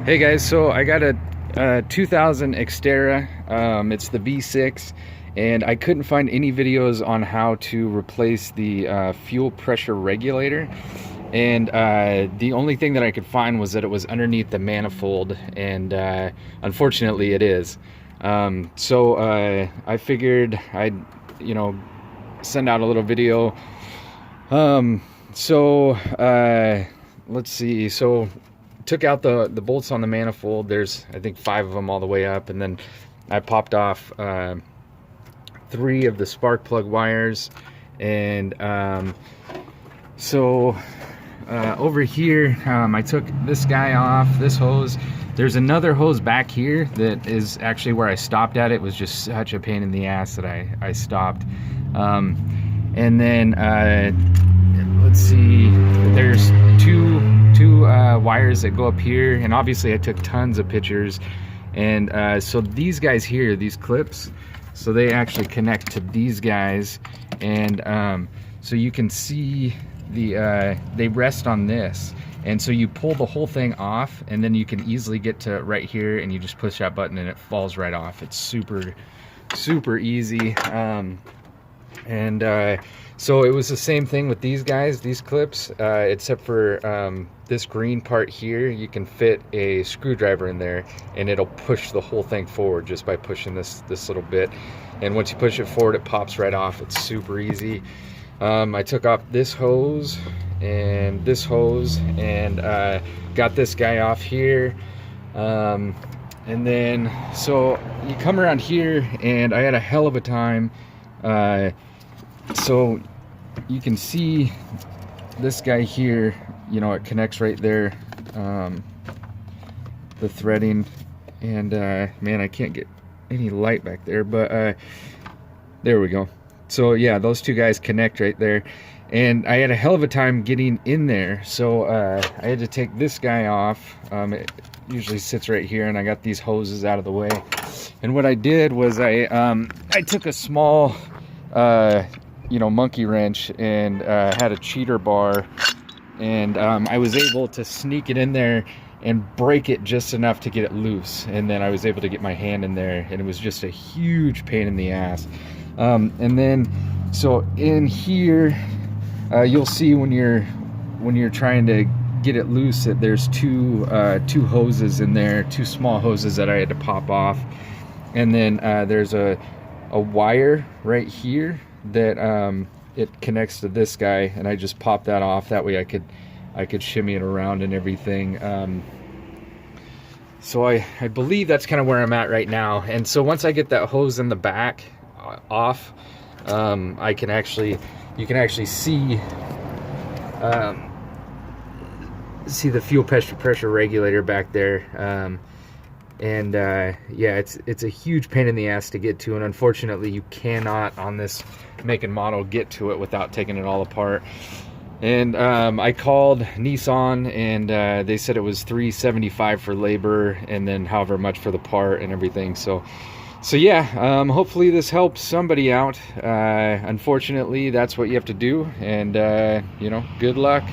Hey guys, so I got a 2000 Xterra. It's the V6, and I couldn't find any videos on how to replace the fuel pressure regulator. And the only thing that I could find was that it was underneath the manifold, and unfortunately it is. So I figured I'd, send out a little video. Let's see. So took out the bolts on the manifold. There's, I think, 5 of them all the way up, and then I popped off 3 of the spark plug wires. And over here, I took this guy off, this hose. There's another hose back here that is actually where I stopped at. It was just such a pain in the ass that I stopped. And then let's see, there's two wires that go up here, and obviously I took tons of pictures. And so these guys here, these clips, so they actually connect to these guys. And so you can see they rest on this, and so you pull the whole thing off, and then you can easily get to right here, and you just push that button and it falls right off. It's super easy. So it was the same thing with these guys, these clips, except for this green part here. You can fit a screwdriver in there, and it'll push the whole thing forward just by pushing this little bit. And once you push it forward, it pops right off. It's super easy. I took off this hose and this hose, and got this guy off here. And then so you come around here, and I had a hell of a time. So you can see this guy here, it connects right there, the threading. And man, I can't get any light back there, but there we go. So yeah, those 2 guys connect right there, and I had a hell of a time getting in there. So I had to take this guy off. It usually sits right here, and I got these hoses out of the way. And what I did was I took a small monkey wrench, and had a cheater bar, and I was able to sneak it in there and break it just enough to get it loose. And then I was able to get my hand in there, and it was just a huge pain in the ass. And then so in here, you'll see when you're trying to get it loose that there's two hoses in there, 2 small hoses that I had to pop off. And then there's a wire right here that it connects to this guy, and I just popped that off. That way I could shimmy it around and everything. So I believe that's kind of where I'm at right now. And so once I get that hose in the back off, you can actually see the fuel pressure regulator back there. Yeah, it's a huge pain in the ass to get to, and unfortunately you cannot on this make and model get to it without taking it all apart. And I called Nissan, and they said it was $375 for labor, and then however much for the part and everything. So yeah, hopefully this helps somebody out. Unfortunately, that's what you have to do, and good luck.